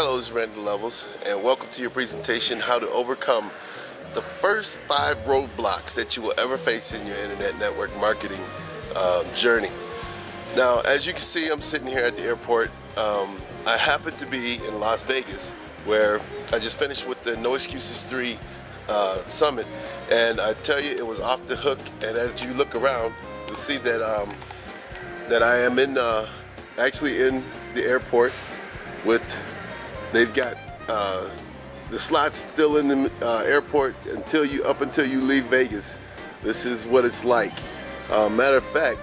Hello, this is Randy Levels, and welcome to your presentation, How to Overcome the First 5 Roadblocks that you will ever face in your internet network marketing journey. Now, as you can see, I'm sitting here at the airport. I happen to be in Las Vegas, where I just finished with the No Excuses 3 Summit, and I tell you, it was off the hook. And as you look around, you'll see that that I am actually in the airport with. They've got the slots still in the airport until you leave Vegas. This is what it's like. Matter of fact,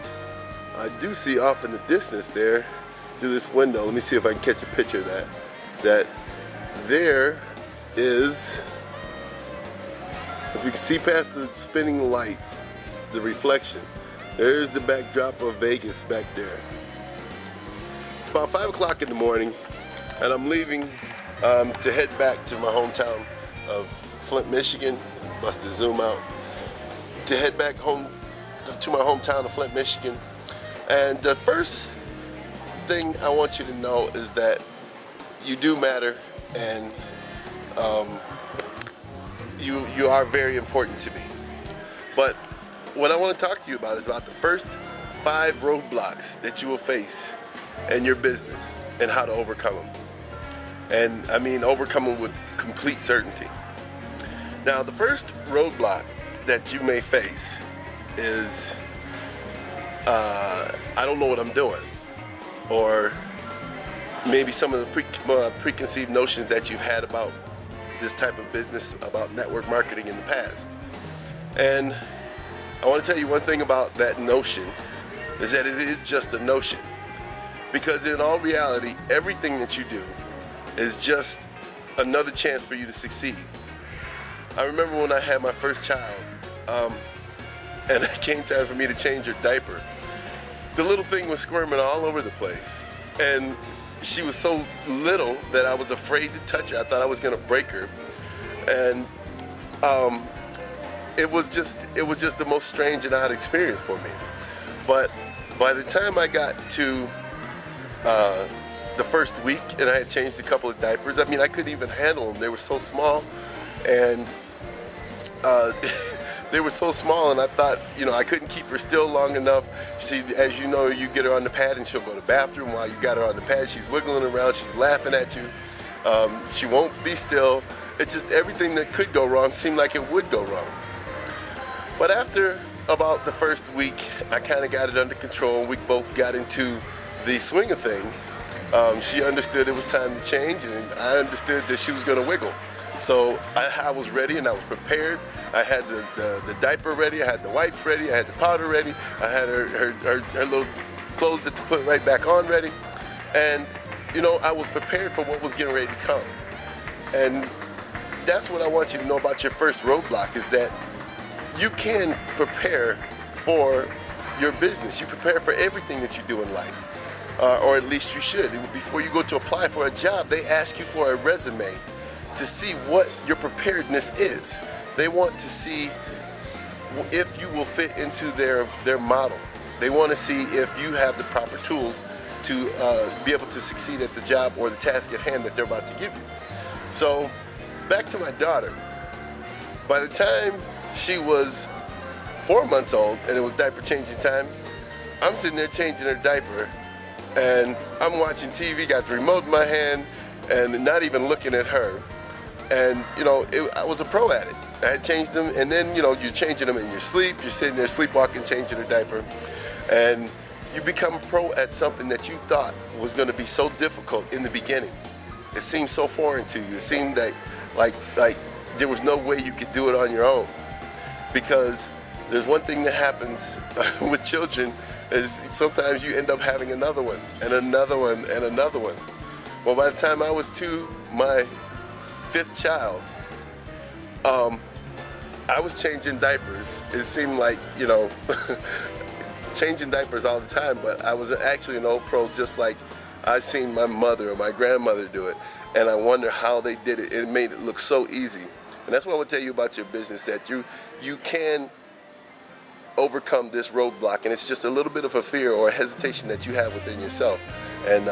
I do see off in the distance there through this window. Let me see if I can catch a picture of that. That there is, if you can see past the spinning lights, the reflection. There's the backdrop of Vegas back there. It's about 5 o'clock in the morning, and I'm leaving to head back to my hometown of Flint, Michigan. Bust the zoom out. To head back home to my hometown of Flint, Michigan. And the first thing I want you to know is that you do matter, and you are very important to me. But what I want to talk to you about is about the first 5 roadblocks that you will face in your business and how to overcome them. And I mean overcome them with complete certainty. Now, the first roadblock that you may face is I don't know what I'm doing, or maybe some of the preconceived notions that you've had about this type of business, about network marketing in the past. And I want to tell you one thing about that notion, is that it is just a notion. Because in all reality, everything that you do is just another chance for you to succeed. I remember when I had my first child, and it came time for me to change her diaper. The little thing was squirming all over the place, and she was so little that I was afraid to touch her. I thought I was going to break her, and it was just the most strange and odd experience for me. But by the time I got to the first week, and I had changed a couple of diapers, I mean, I couldn't even handle them. They were so small, and they were so small, and I thought, I couldn't keep her still long enough. She, as you know, you get her on the pad and she'll go to the bathroom. While you got her on the pad, she's wiggling around, she's laughing at you. She won't be still. It's just everything that could go wrong seemed like it would go wrong. But after about the first week, I kind of got it under control, and we both got into the swing of things. She understood it was time to change, and I understood that she was going to wiggle. So I was ready, and I was prepared. I had the diaper ready, I had the wipes ready, I had the powder ready, I had her little clothes to put right back on ready. And, I was prepared for what was getting ready to come. And that's what I want you to know about your first roadblock, is that you can prepare for your business. You prepare for everything that you do in life. Or at least you should. Before you go to apply for a job, they ask you for a resume to see what your preparedness is. They want to see if you will fit into their model. They want to see if you have the proper tools to be able to succeed at the job or the task at hand that they're about to give you. So, back to my daughter. By the time she was 4 months old and it was diaper changing time, I'm sitting there changing her diaper, and I'm watching TV, got the remote in my hand, and not even looking at her. And, I was a pro at it. I had changed them, and then, you're changing them in your sleep. You're sitting there sleepwalking, changing her diaper. And you become a pro at something that you thought was going to be so difficult in the beginning. It seemed so foreign to you. It seemed like there was no way you could do it on your own. Because there's one thing that happens with children, is sometimes you end up having another one, and another one, and another one. Well, by the time I was 2, my 5th child, I was changing diapers. It seemed like, changing diapers all the time, but I was actually an old pro, just like I seen my mother or my grandmother do it, and I wonder how they did it. It made it look so easy. And that's what I want to tell you about your business, that you can overcome this roadblock, and it's just a little bit of a fear or a hesitation that you have within yourself. And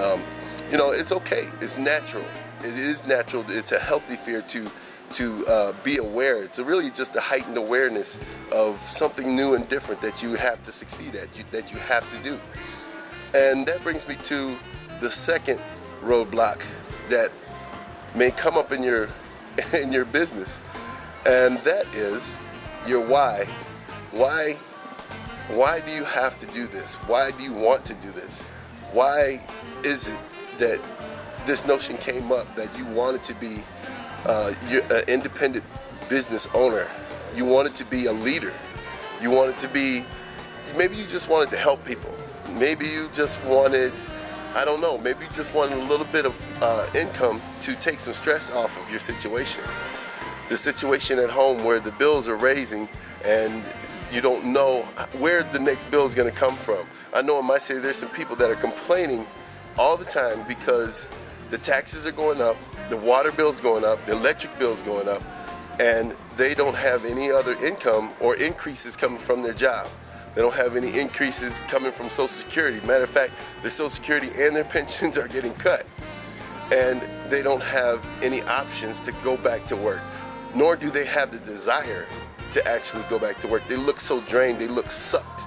it's okay. It's natural. It is natural. It's a healthy fear to be aware. It's really just a heightened awareness of something new and different that you have to succeed at, that you have to do. And that brings me to the second roadblock that may come up in your business, and that is your why. Why do you have to do this? Why do you want to do this? Why is it that this notion came up that you wanted to be you're an independent business owner? You wanted to be a leader. You wanted to be, maybe you just wanted to help people. Maybe you just wanted, I don't know, maybe you just wanted a little bit of income to take some stress off of your situation. The situation at home where the bills are raising and you don't know where the next bill is going to come from. I know in my city there's some people that are complaining all the time because the taxes are going up, the water bill's going up, the electric bill's going up, and they don't have any other income or increases coming from their job. They don't have any increases coming from Social Security. Matter of fact, their Social Security and their pensions are getting cut. And they don't have any options to go back to work, nor do they have the desire to actually go back to work. They look so drained, they look sucked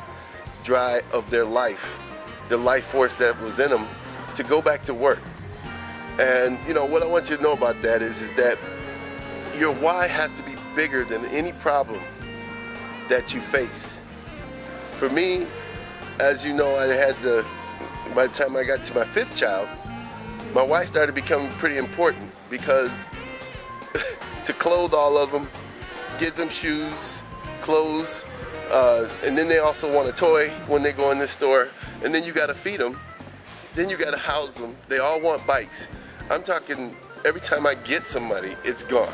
dry of their life, the life force that was in them to go back to work. And you know, what I want you to know about that is that your why has to be bigger than any problem that you face. For me, as you know, by the time I got to my 5th child, my wife started becoming pretty important because to clothe all of them, give them shoes, clothes, and then they also want a toy when they go in the store, and then you gotta feed them, then you gotta house them. They all want bikes. I'm talking every time I get some money, it's gone.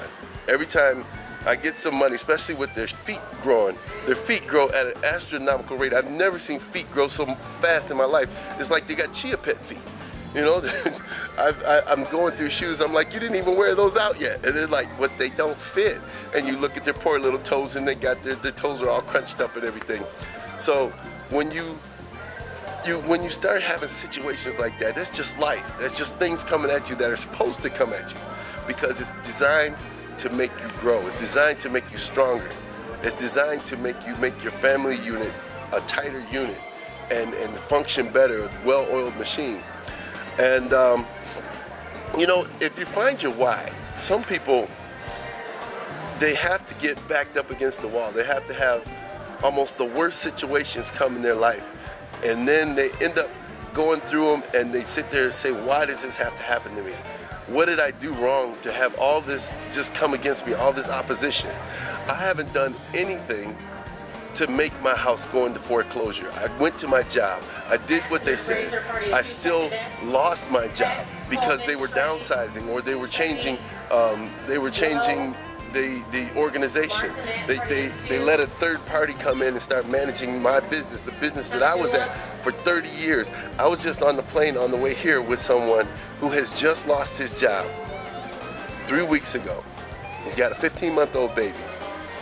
Every time I get some money, especially with their feet growing, their feet grow at an astronomical rate. I've never seen feet grow so fast in my life. It's like they got chia pet feet. You know, I'm going through shoes. I'm like, you didn't even wear those out yet. And they're like, but they don't fit. And you look at their poor little toes, and they got their toes are all crunched up and everything. So when you start having situations like that, that's just life. That's just things coming at you that are supposed to come at you, because it's designed to make you grow. It's designed to make you stronger. It's designed to make your family unit a tighter unit and function better, a well-oiled machine. And, you know, if you find your why, some people, they have to get backed up against the wall. They have to have almost the worst situations come in their life. And then they end up going through them, and they sit there and say, why does this have to happen to me? What did I do wrong to have all this just come against me, all this opposition? I haven't done anything to make my house go into foreclosure. I went to my job. I did what they said. I still lost my job because they were downsizing, or they were changing the organization. They let a third party come in and start managing my business, the business that I was at for 30 years. I was just on the plane on the way here with someone who has just lost his job 3 weeks ago. He's got a 15-month-old baby.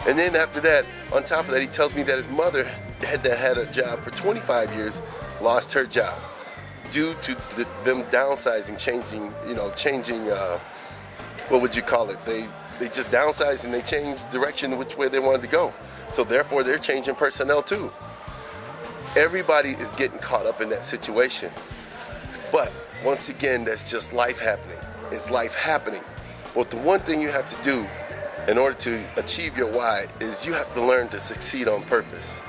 And then after that, on top of that, he tells me that his mother had a job for 25 years, lost her job due to them downsizing, changing, what would you call it? They just downsized and they changed direction which way they wanted to go. So therefore, they're changing personnel too. Everybody is getting caught up in that situation. But once again, that's just life happening. It's life happening. But the one thing you have to do in order to achieve your why is you have to learn to succeed on purpose.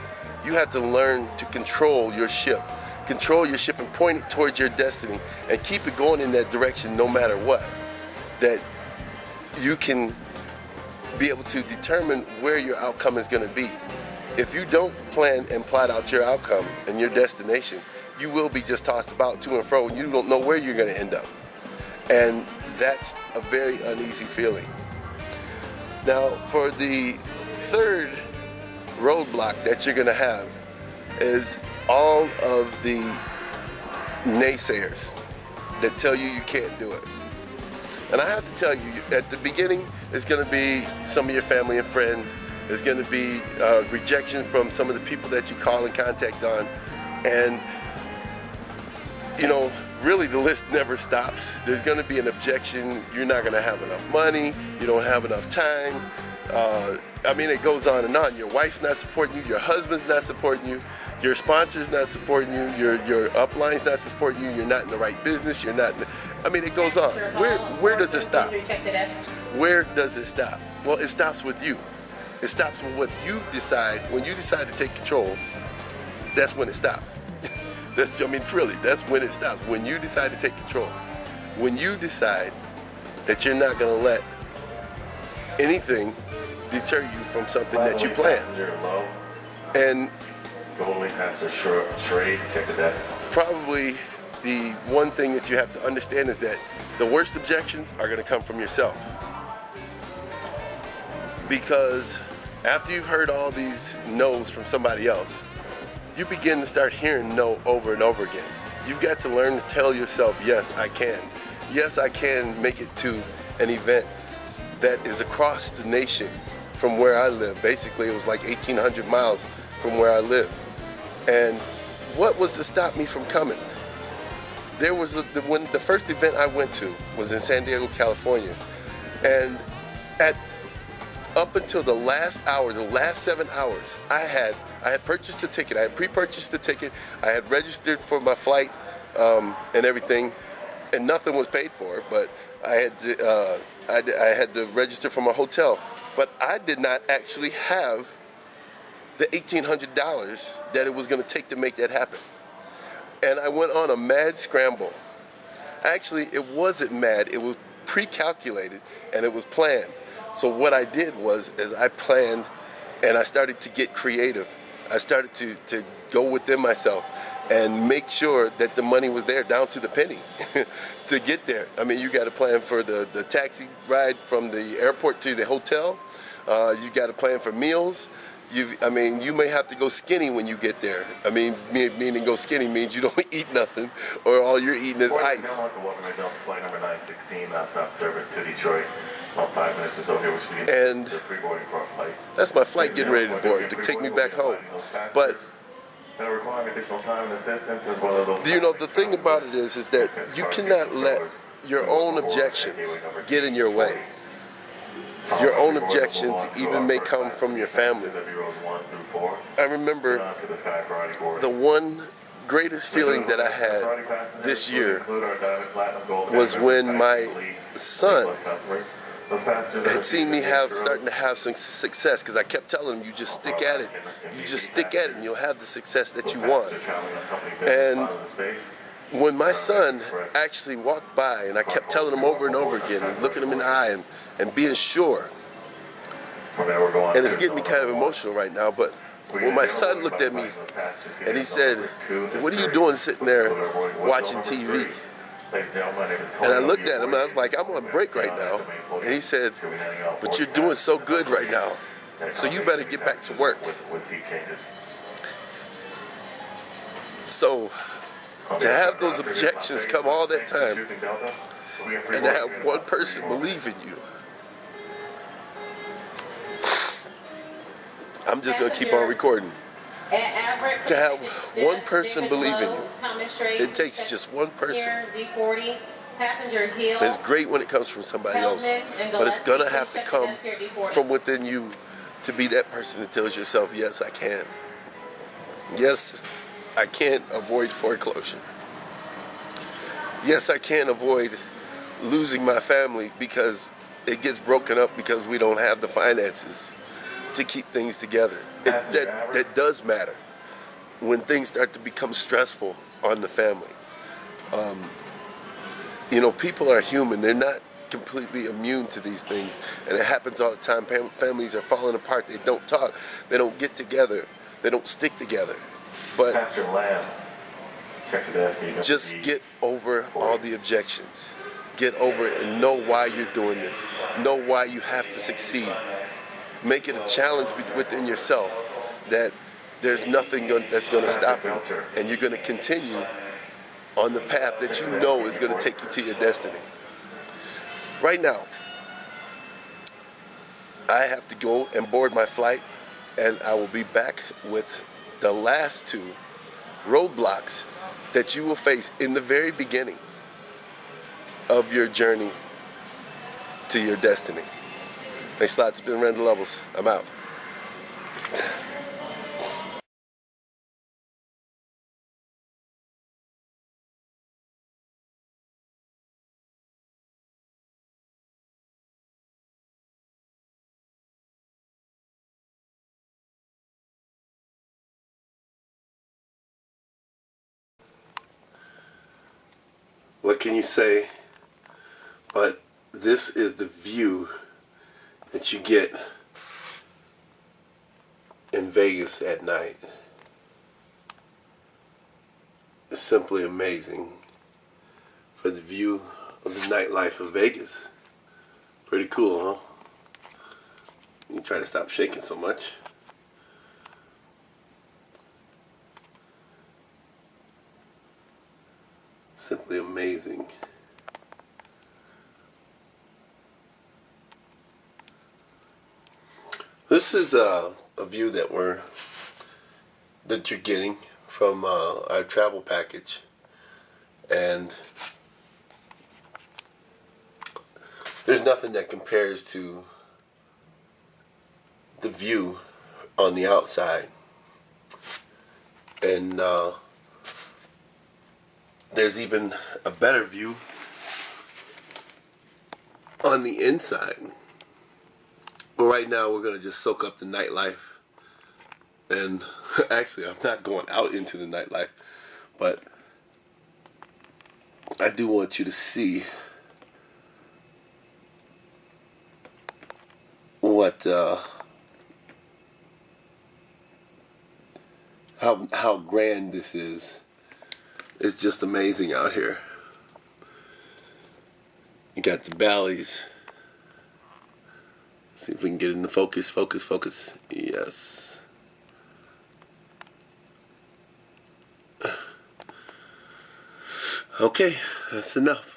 You have to learn to control your ship. Control your ship and point it towards your destiny and keep it going in that direction no matter what. That you can be able to determine where your outcome is going to be. If you don't plan and plot out your outcome and your destination, you will be just tossed about to and fro, and you don't know where you're going to end up. And that's a very uneasy feeling. Now, for the third roadblock that you're going to have is all of the naysayers that tell you can't do it. And I have to tell you, at the beginning, it's going to be some of your family and friends. There's going to be rejection from some of the people that you call and contact on. And, you know, really the list never stops. There's going to be an objection. You're not going to have enough money. You don't have enough time. I mean, it goes on and on. Your wife's not supporting you. Your husband's not supporting you. Your sponsor's not supporting you. Your upline's not supporting you. You're not in the right business. You're not. I mean, it goes on. Where does it stop? Where does it stop? Well, it stops with you. It stops with what you decide. When you decide to take control, that's when it stops. I mean, really, that's when it stops. When you decide to take control. When you decide that you're not going to let anything deter you from something that you plan. And probably the one thing that you have to understand is that the worst objections are going to come from yourself. Because after you've heard all these no's from somebody else, you begin to start hearing no over and over again. You've got to learn to tell yourself, yes, I can. Yes, I can make it to an event that is across the nation from where I live. Basically, it was like 1,800 miles from where I live. And what was to stop me from coming? There was when the first event I went to was in San Diego, California. And up until the last hour, the last 7 hours, I had purchased the ticket. I had pre-purchased the ticket. I had registered for my flight and everything, and nothing was paid for. But I had to register for my hotel. But I did not actually have the $1,800 that it was going to take to make that happen. And I went on a mad scramble. Actually, it wasn't mad. It was pre-calculated and it was planned. So what I did was I planned and I started to get creative. I started to go within myself and make sure that the money was there down to the penny to get there. I mean, you got to plan for the taxi ride from the airport to the hotel. You got to plan for meals. You may have to go skinny when you get there. I mean, meaning go skinny means you don't eat nothing, or all you're eating is ice. Flight number 916, stop service to Detroit. About 5 minutes or so here, which means and the pre-boarding for our flight. That's my flight getting ready to board to take me back home. But you know, the thing about it is that you cannot let your own objections get in your way. Your own objections even may come from your family. I remember the one greatest feeling that I had this year was when my son had seen me starting to have some success, because I kept telling him, you just stick at it. You just stick at it and you'll have the success that you want. And when my son actually walked by, and I kept telling him over and over again, and looking him in the eye and being sure, and it's getting me kind of emotional right now, but when my son looked at me and he said, "What are you doing sitting there watching TV?" And I looked at him and I was like, "I'm on break right now." And he said, "But you're doing so good right now, so you better get back to work." So to have those objections come all that time and to have one person believe in you, I'm just going to keep on recording. To have one person believe in you, it takes just one person. It's great when it comes from somebody else, but it's going to have to come from within you to be that person that tells yourself, yes, I can. Yes, I can't avoid foreclosure. Yes, I can't avoid losing my family because it gets broken up because we don't have the finances to keep things together. That does matter when things start to become stressful on the family. You know, people are human. They're not completely immune to these things, and it happens all the time. Families are falling apart. They don't talk. They don't get together. They don't stick together. But just get over all the objections. Get over it and know why you're doing this. Know why you have to succeed. Make it a challenge within yourself that there's nothing that's going to stop you, and you're going to continue on the path that you know is going to take you to your destiny. Right now, I have to go and board my flight, and I will be back with the last two Roadblocks that you will face in the very beginning of your journey to your destiny. Thanks a lot. It's been Randall Levels. I'm out. What can you say? But this is the view that you get in Vegas at night. It's simply amazing for the view of the nightlife of Vegas. Pretty cool, huh? You try to stop shaking so much. Simply amazing. This is a view that you're getting from our travel package, and there's nothing that compares to the view on the outside, and there's even a better view on the inside. But right now we're going to just soak up the nightlife. And actually, I'm not going out into the nightlife, but I do want you to see what how grand this is. It's just amazing out here. You got the valleys. See if we can get in the focus, focus, focus. Yes. Okay, that's enough.